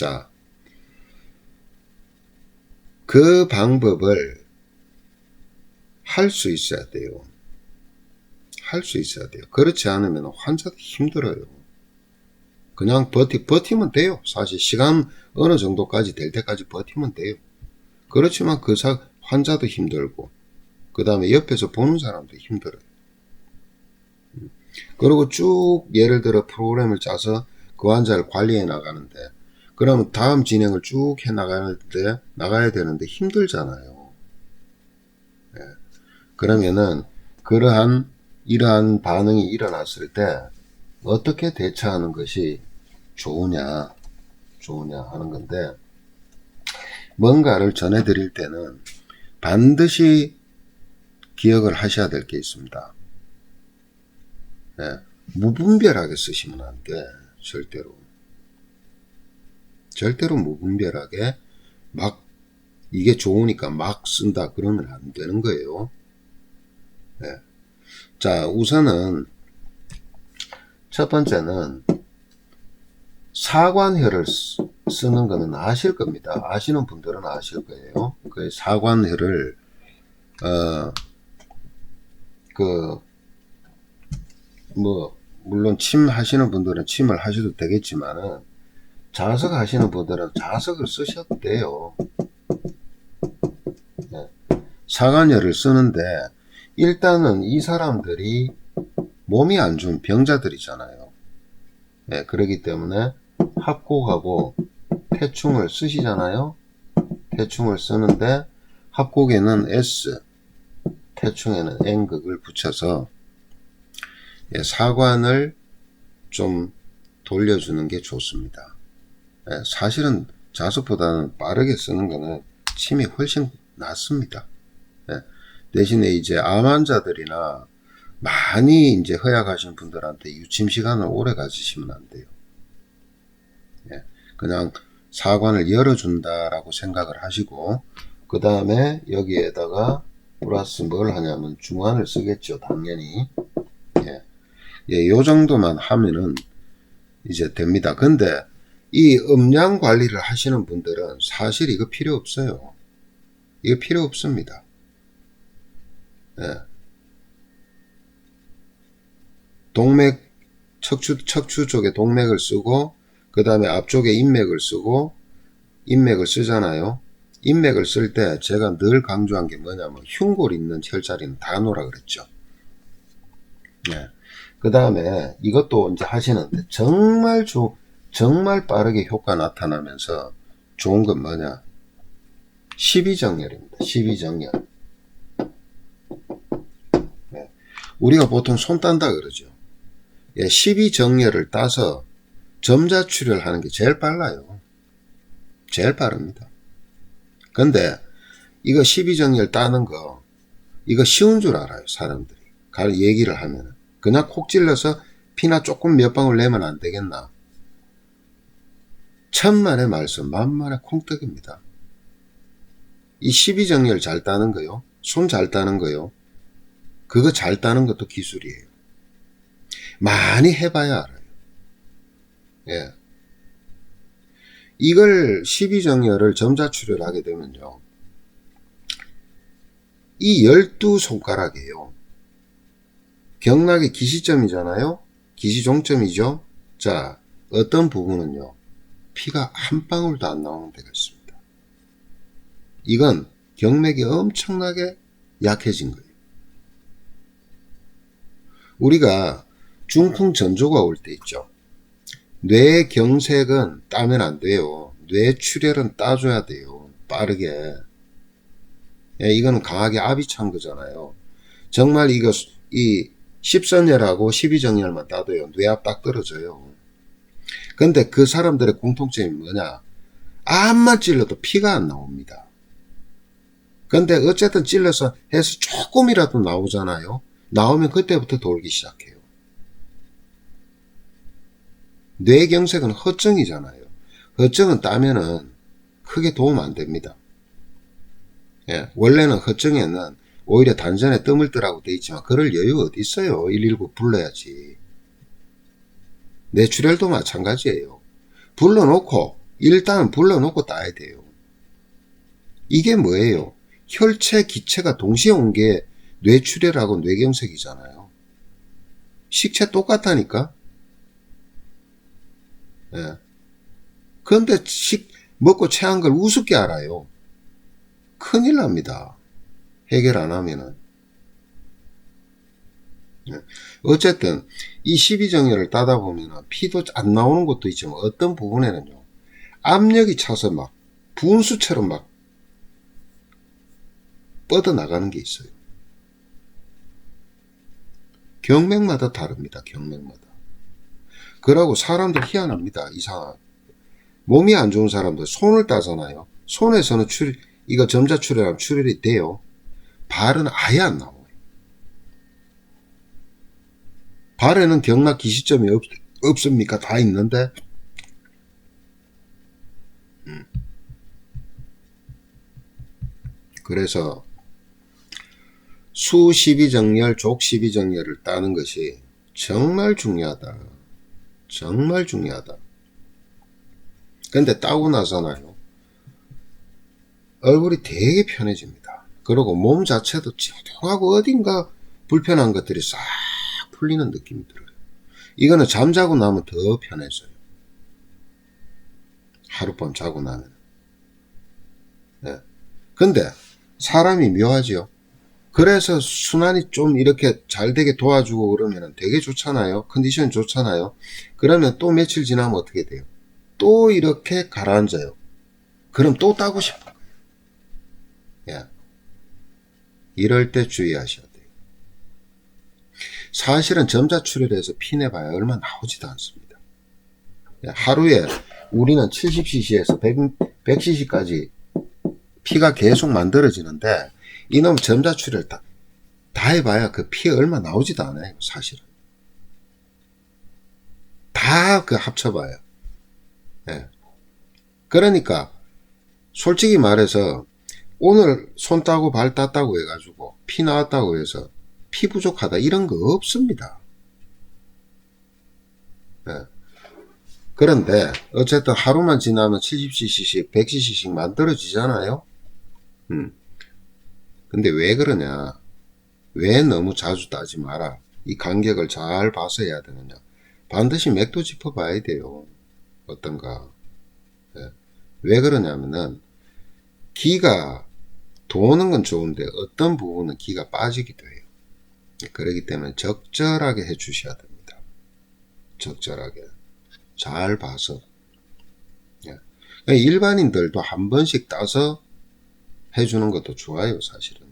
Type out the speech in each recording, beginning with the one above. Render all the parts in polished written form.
자, 그 방법을 할 수 있어야 돼요. 할 수 있어야 돼요. 그렇지 않으면 환자도 힘들어요. 그냥 버티면 돼요. 사실 시간 어느 정도까지 될 때까지 버티면 돼요. 그렇지만 환자도 힘들고 그 다음에 옆에서 보는 사람도 힘들어요. 그리고 쭉 예를 들어 프로그램을 짜서 그 환자를 관리해 나가는데 그러면 다음 진행을 쭉 해 나가야 되는데 힘들잖아요. 예. 그러면은 이러한 반응이 일어났을 때 어떻게 대처하는 것이 좋으냐 하는 건데, 뭔가를 전해드릴 때는 반드시 기억을 하셔야 될 게 있습니다. 예, 무분별하게 쓰시면 안 돼. 절대로 무분별하게 막 이게 좋으니까 막 쓴다 그러면 안 되는 거예요. 예. 자, 우선은 첫 번째는 사관혈을 쓰는 거는 아실 겁니다. 아시는 분들은 아실 거예요. 그 사관혈을 물론 침 하시는 분들은 침을 하셔도 되겠지만은 자석 하시는 분들은 자석을 쓰셔도 돼요. 네. 사관혈을 쓰는데 일단은 이 사람들이 몸이 안 좋은 병자들이잖아요. 네, 그렇기 때문에 합곡하고 태충을 쓰시잖아요. 태충을 쓰는데 합곡에는 S, 태충에는 N극을 붙여서 사관을 좀 돌려주는 게 좋습니다. 사실은 자석보다는 빠르게 쓰는 거는 침이 훨씬 낫습니다. 대신에 이제 암 환자들이나 많이 이제 허약하신 분들한테 유침 시간을 오래 가지시면 안 돼요. 그냥 사관을 열어준다라고 생각을 하시고, 그 다음에 여기에다가 플러스 뭘 하냐면 중환을 쓰겠죠, 당연히. 요 정도만 하면은 이제 됩니다. 근데 이 음량 관리를 하시는 분들은 사실 이거 필요 없어요. 이거 필요 없습니다. 동맥, 척추 쪽에 동맥을 쓰고, 그 다음에 앞쪽에 인맥을 쓰고, 인맥을 쓰잖아요. 인맥을 쓸 때 제가 늘 강조한 게 뭐냐면 흉골 있는 혈자리는 다 놓으라 그랬죠. 그 다음에 이것도 이제 하시는데 정말 빠르게 효과 나타나면서 좋은 건 뭐냐? 12정렬입니다. 12정렬. 우리가 보통 손 딴다 그러죠. 12정렬을 따서 점자출혈 하는 게 제일 빨라요. 제일 빠릅니다. 근데 이거 12정렬 따는 거 이거 쉬운 줄 알아요. 사람들이 얘기를 하면은 그냥 콕 찔러서 피나 조금 몇 방울 내면 안 되겠나? 천만의 말씀 만만의 콩떡입니다. 이 12정렬 잘 따는 거요, 손 잘 따는 거요, 그거 잘 따는 것도 기술이에요. 많이 해봐야 알아요. 이걸 12정렬을 점자출혈을 하게 되면요, 이 12손가락이에요. 경락의 기시점이잖아요. 기시종점이죠. 자, 어떤 부분은요, 피가 한 방울도 안 나오는 데가 있습니다. 이건 경맥이 엄청나게 약해진 거예요. 우리가 중풍 전조가 올 때 있죠. 뇌경색은 따면 안 돼요. 뇌출혈은 따줘야 돼요. 빠르게. 이거는 강하게 압이 찬 거잖아요. 정말 이 10선열하고 12정열만 따도요, 뇌압 딱 떨어져요. 근데 그 사람들의 공통점이 뭐냐? 암만 찔러도 피가 안 나옵니다. 근데 어쨌든 찔러서 해서 조금이라도 나오잖아요. 나오면 그때부터 돌기 시작해요. 뇌경색은 허증이잖아요. 허증은 따면은 크게 도움 안 됩니다. 원래는 허증에는 오히려 단전에 뜸을 뜨라고 돼 있지만 그럴 여유 어디 있어요. 119 불러야지. 뇌출혈도 마찬가지예요. 불러놓고 일단 불러놓고 따야 돼요. 이게 뭐예요? 혈체, 기체가 동시에 온 게 뇌출혈하고 뇌경색이잖아요. 식체 똑같다니까? 예. 그런데 먹고 체한 걸 우습게 알아요. 큰일 납니다. 해결 안 하면은. 예. 어쨌든 이 십이정혈을 따다 보면 피도 안 나오는 것도 있지만 어떤 부분에는요, 압력이 차서 막 분수처럼 막 뻗어나가는 게 있어요. 경맥마다 다릅니다. 경맥마다. 그러고 사람들 희한합니다. 이상하게. 몸이 안 좋은 사람들 손을 따잖아요. 손에서는 이거 점자출혈하면 출혈이 돼요. 발은 아예 안 나와요. 발에는 경락 기시점이 없습니까? 다 있는데. 그래서 수12정렬, 족12정렬을 따는 것이 정말 중요하다. 정말 중요하다. 근데 따고 나서나요, 얼굴이 되게 편해집니다. 그리고 몸 자체도 찌뿌둥하고 어딘가 불편한 것들이 싹 풀리는 느낌이 들어요. 이거는 잠자고 나면 더 편해져요. 하룻밤 자고 나면. 네. 근데 사람이 묘하지요. 그래서 순환이 좀 이렇게 잘 되게 도와주고 그러면 되게 좋잖아요. 컨디션이 좋잖아요. 그러면 또 며칠 지나면 어떻게 돼요? 또 이렇게 가라앉아요. 그럼 또 따고 싶어요. 예. 이럴 때 주의하셔야 돼요. 사실은 점자출혈해서 피내봐야 얼마 나오지도 않습니다. 예. 하루에 우리는 70cc에서 100cc까지 피가 계속 만들어지는데, 이놈 점자출혈 다 해봐야 그 피 얼마 나오지도 않아요. 사실은 다 그 합쳐봐요. 예. 그러니까 솔직히 말해서 오늘 손 따고 발 땄다고 해가지고 피 나왔다고 해서 피 부족하다 이런 거 없습니다. 예. 그런데 어쨌든 하루만 지나면 70cc씩 100cc씩 만들어지잖아요. 근데 왜 그러냐, 왜 너무 자주 따지 마라, 이 간격을 잘 봐서 해야 되느냐, 반드시 맥도 짚어 봐야 돼요. 어떤가. 예. 왜 그러냐면은 기가 도는 건 좋은데 어떤 부분은 기가 빠지기도 해요. 그렇기 때문에 적절하게 해 주셔야 됩니다. 적절하게 잘 봐서. 예. 일반인들도 한 번씩 따서 해주는 것도 좋아요. 사실은요.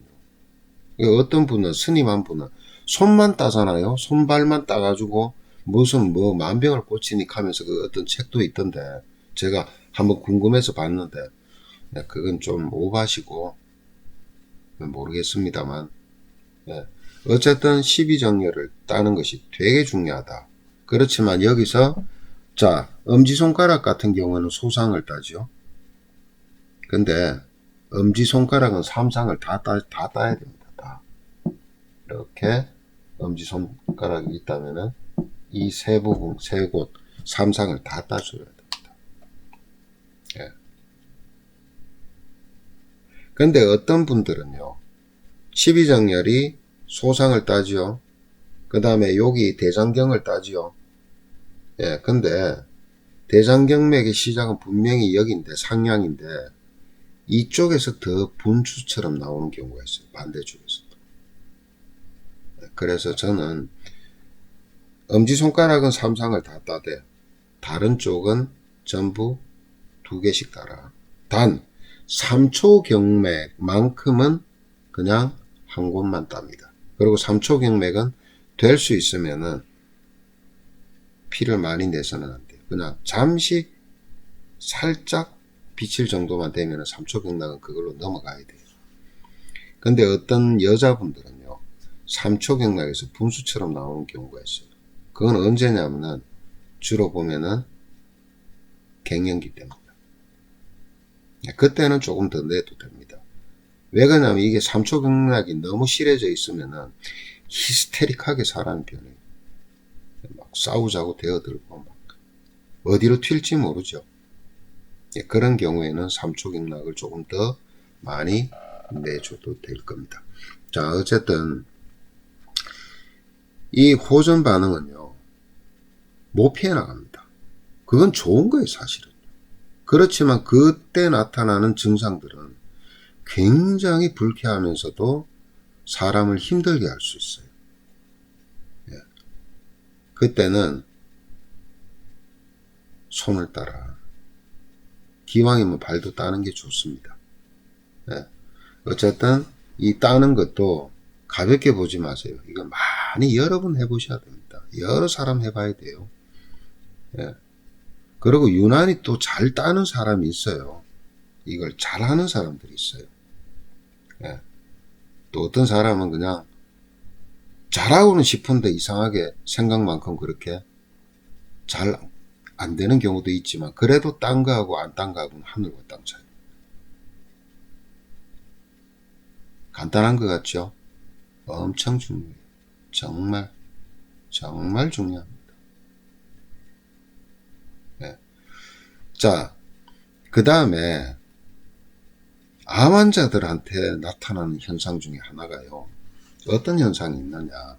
어떤 분은, 스님 한 분은 손만 따잖아요. 손발만 따가지고 무슨 뭐 만병을 고치니까 하면서 그 어떤 책도 있던데, 제가 한번 궁금해서 봤는데 그건 좀 오바시고 모르겠습니다만, 예. 어쨌든 12정렬을 따는 것이 되게 중요하다. 그렇지만 여기서 자, 엄지손가락 같은 경우는 소상을 따죠. 근데 엄지손가락은 3상을 다 따야 됩니다. 다. 이렇게 엄지손가락이 있다면은 이 세 부분, 세 곳, 3상을 다 따줘야 됩니다. 예. 근데 어떤 분들은요, 12정렬이 소상을 따지요. 그 다음에 여기 대장경을 따지요. 예, 근데 대장경맥의 시작은 분명히 여기인데, 상향인데 이쪽에서 더 분수처럼 나오는 경우가 있어요. 반대쪽에서도. 그래서 저는 엄지손가락은 3상을 다 따되 다른 쪽은 전부 2개씩 따라. 단 3초경맥만큼은 그냥 한 곳만 땁니다. 그리고 3초경맥은 될 수 있으면은 피를 많이 내서는 안 돼요. 그냥 잠시 살짝 비칠 정도만 되면 3초경락은 그걸로 넘어가야 돼요. 근데 어떤 여자분들은요, 3초경락에서 분수처럼 나오는 경우가 있어요. 그건 언제냐면은 주로 보면은 갱년기 때입니다. 그때는 조금 더 내도 됩니다. 왜 그러냐면 이게 3초경락이 너무 실해져 있으면은 히스테릭하게 사람이 변해요. 막 싸우자고 대어들고 막 어디로 튈지 모르죠. 예, 그런 경우에는 삼초경락을 조금 더 많이 내줘도 될 겁니다. 자, 어쨌든 이 호전 반응은요, 못 피해 나갑니다. 그건 좋은 거예요, 사실은. 그렇지만 그때 나타나는 증상들은 굉장히 불쾌하면서도 사람을 힘들게 할 수 있어요. 예. 그때는 손을 따라 기왕이면 발도 따는 게 좋습니다. 예. 어쨌든 이 따는 것도 가볍게 보지 마세요. 이거 많이 여러 번 해보셔야 됩니다. 여러 사람 해봐야 돼요. 예. 그리고 유난히 또 잘 따는 사람이 있어요. 이걸 잘하는 사람들이 있어요. 예. 또 어떤 사람은 그냥 잘하고는 싶은데 이상하게 생각만큼 그렇게 잘 안 되는 경우도 있지만 그래도 딴 거하고 안 딴 거하고는 하늘과 땅 차이. 간단한 것 같죠? 엄청 중요해요. 정말 정말 중요합니다. 네. 자, 그 다음에 암 환자들한테 나타나는 현상 중에 하나가요. 어떤 현상이 있느냐?